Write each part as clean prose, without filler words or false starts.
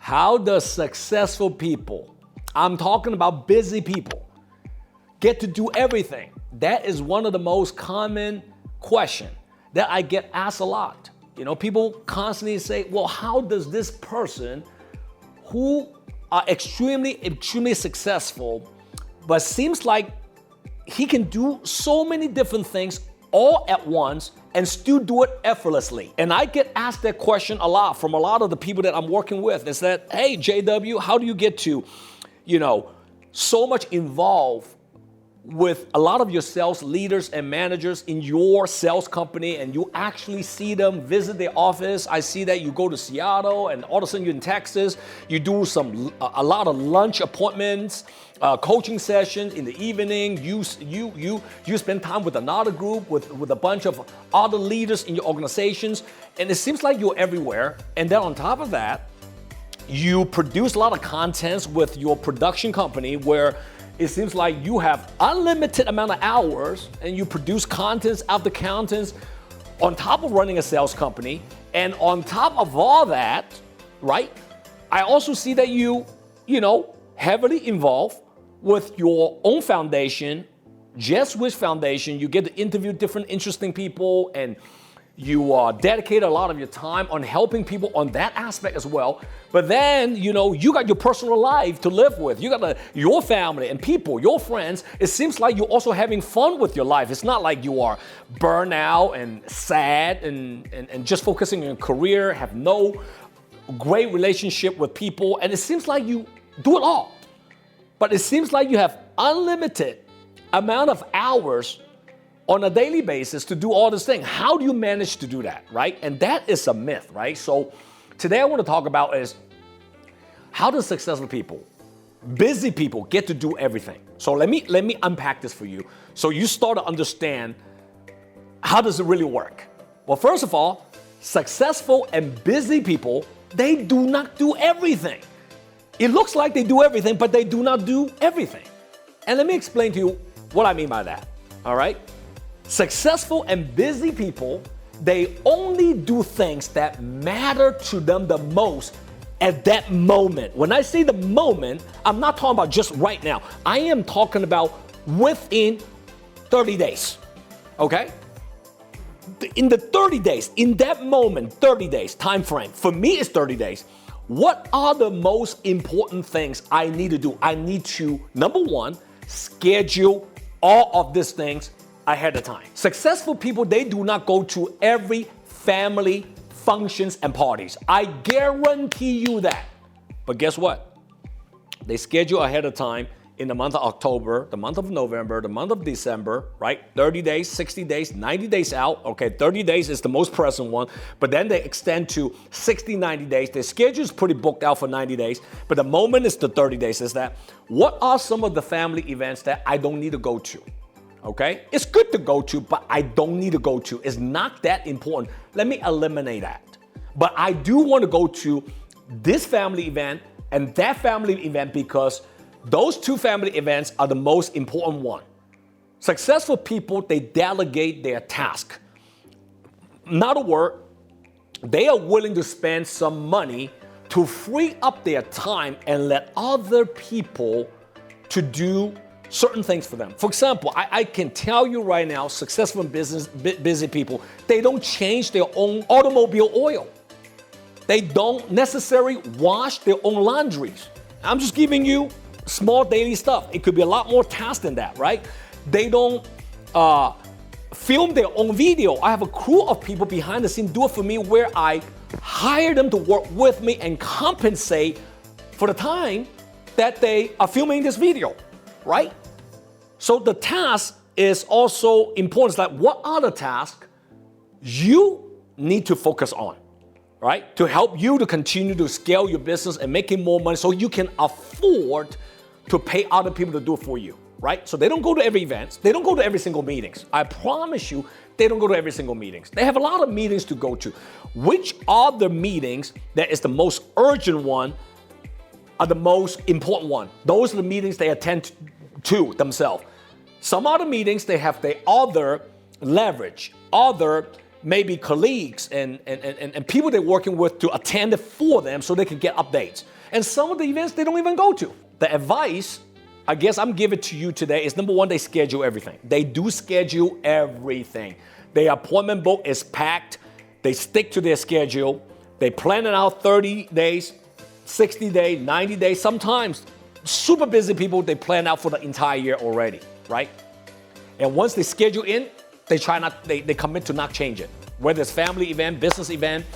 How does successful people, I'm talking about busy people, get to do everything? That is one of the most common questions that I get asked a lot. You know, people constantly say, well, how does this person who are extremely successful, but seems like he can do so many different things all at once and still do it effortlessly? And I get asked that question a lot from a lot of the people that I'm working with. Is that, hey, JW, how do you get to, so much involved with a lot of your sales leaders and managers in your sales company, and you actually see them visit their office? I see that you go to Seattle, and all of a sudden you're in Texas. You do a lot of lunch appointments, coaching sessions in the evening. You spend time with another group, with a bunch of other leaders in your organizations, and it seems like you're everywhere. And then on top of that, you produce a lot of contents with your production company, where it seems like you have unlimited amount of hours and you produce contents after contents on top of running a sales company. And on top of all that, right, I also see that you heavily involved with your own foundation, Just Wish Foundation. You get to interview different interesting people, and you dedicate a lot of your time on helping people on that aspect as well. But then, you got your personal life to live with. You got your family and people, your friends. It seems like you're also having fun with your life. It's not like you are burned out and sad and just focusing on your career, have no great relationship with people. And it seems like you do it all. But it seems like you have unlimited amount of hours on a daily basis to do all this thing. How do you manage to do that, right? And that is a myth, right? So today I want to talk about is, how do successful people, busy people, get to do everything? So let me unpack this for you, so you start to understand how does it really work. Well, first of all, successful and busy people, they do not do everything. It looks like they do everything, but they do not do everything. And let me explain to you what I mean by that, all right? Successful and busy people, they only do things that matter to them the most at that moment. When I say the moment, I'm not talking about just right now. I am talking about within 30 days, okay? In the 30 days, in that moment, 30 days, time frame, for me it's 30 days. What are the most important things I need to do? I need to, number one, schedule all of these things ahead of time. Successful people, they do not go to every family functions and parties. I guarantee you that. But guess what? They schedule ahead of time in the month of October, the month of November, the month of December, right? 30 days, 60 days, 90 days out. Okay, 30 days is the most present one, but then they extend to 60, 90 days. Their schedule is pretty booked out for 90 days, but the moment is the 30 days. Is that, what are some of the family events that I don't need to go to? Okay, it's good to go to, but I don't need to go to. It's not that important. Let me eliminate that. But I do want to go to this family event and that family event, because those two family events are the most important one. Successful people, they delegate their task. In other words, they are willing to spend some money to free up their time and let other people to do certain things for them. For example, I can tell you right now, successful busy people, they don't change their own automobile oil. They don't necessarily wash their own laundries. I'm just giving you small daily stuff. It could be a lot more tasks than that, right? They don't film their own video. I have a crew of people behind the scene do it for me, where I hire them to work with me and compensate for the time that they are filming this video, right? So the task is also important. It's like, what are the tasks you need to focus on, right? To help you to continue to scale your business and making more money, so you can afford to pay other people to do it for you, right? So they don't go to every event. They don't go to every single meetings. I promise you, they don't go to every single meetings. They have a lot of meetings to go to. Which are the meetings that is the most urgent one, are the most important one? Those are the meetings they attend to themselves. Some other meetings, they have the other leverage, other maybe colleagues and people they're working with to attend it for them, so they can get updates. And some of the events they don't even go to. The advice, I guess I'm giving to you today is number one, they schedule everything. They do schedule everything. Their appointment book is packed. They stick to their schedule. They plan it out 30 days, 60 days, 90 days. Sometimes super busy people, they plan out for the entire year already, right? And once they schedule in, they commit to not change it. Whether it's family event, business event,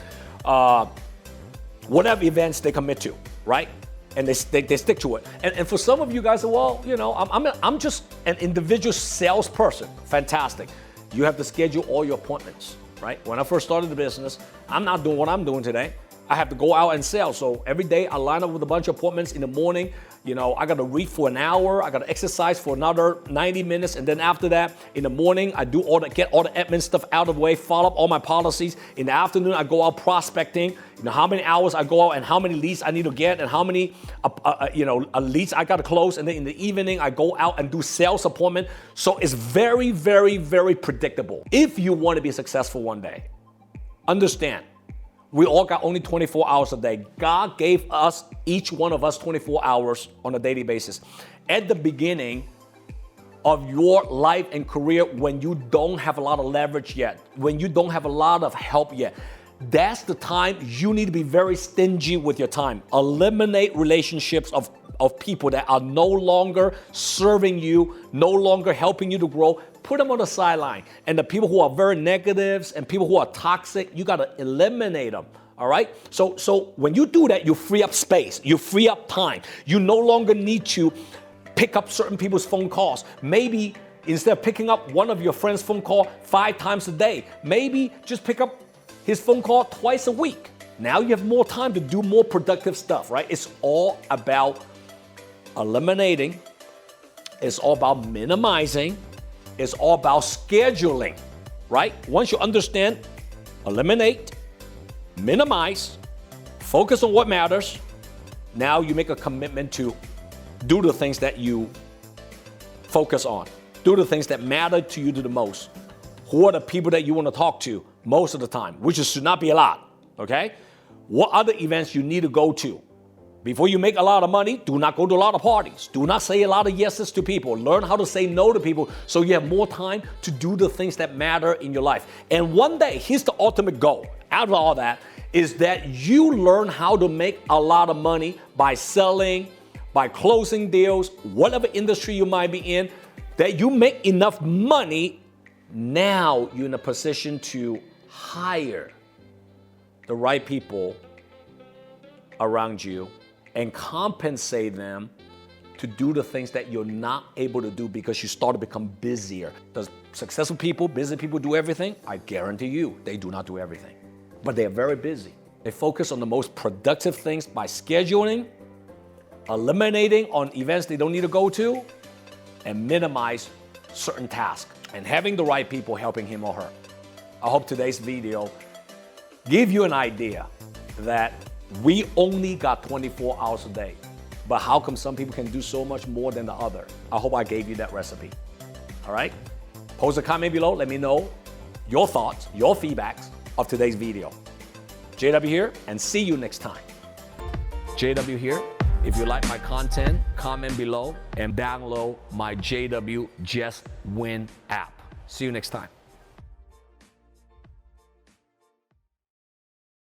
whatever events they commit to, right? And they stick to it. And for some of you guys, well, you know, I'm just an individual salesperson. Fantastic. You have to schedule all your appointments, right? When I first started the business, I'm not doing what I'm doing today. I have to go out and sell. So every day I line up with a bunch of appointments in the morning. You know, I got to read for an hour. I got to exercise for another 90 minutes. And then after that, in the morning, I do get all the admin stuff out of the way, follow up all my policies. In the afternoon, I go out prospecting. You know, how many hours I go out and how many leads I need to get and how many, leads I got to close. And then in the evening, I go out and do sales appointment. So it's very, very, very predictable. If you want to be successful one day, understand, we all got only 24 hours a day. God gave us, each one of us, 24 hours on a daily basis. At the beginning of your life and career, when you don't have a lot of leverage yet, when you don't have a lot of help yet, that's the time you need to be very stingy with your time. Eliminate relationships of people that are no longer serving you, no longer helping you to grow. Put them on the sideline. And the people who are very negatives and people who are toxic, you got to eliminate them. All right? So when you do that, you free up space. You free up time. You no longer need to pick up certain people's phone calls. Maybe instead of picking up one of your friend's phone call 5 times a day, maybe just pick up his phone call twice a week. Now you have more time to do more productive stuff, right? It's all about eliminating. It's all about minimizing. It's all about scheduling, right? Once you understand, eliminate, minimize, focus on what matters. Now you make a commitment to do the things that you focus on. Do the things that matter to you the most. Who are the people that you want to talk to most of the time, which should not be a lot, okay? What other events you need to go to? Before you make a lot of money, do not go to a lot of parties. Do not say a lot of yeses to people. Learn how to say no to people so you have more time to do the things that matter in your life. And one day, here's the ultimate goal out of all that, is that you learn how to make a lot of money by selling, by closing deals, whatever industry you might be in, that you make enough money. Now you're in a position to hire the right people around you and compensate them to do the things that you're not able to do because you start to become busier. Does successful people, busy people do everything? I guarantee you, they do not do everything. But they are very busy. They focus on the most productive things by scheduling, eliminating on events they don't need to go to, and minimize certain tasks, and having the right people helping him or her. I hope today's video give you an idea that we only got 24 hours a day, but how come some people can do so much more than the other? I hope I gave you that recipe. All right? Post a comment below. Let me know your thoughts, your feedbacks of today's video. JW here, and see you next time. JW here. If you like my content, comment below and download my JW Just Win app. See you next time.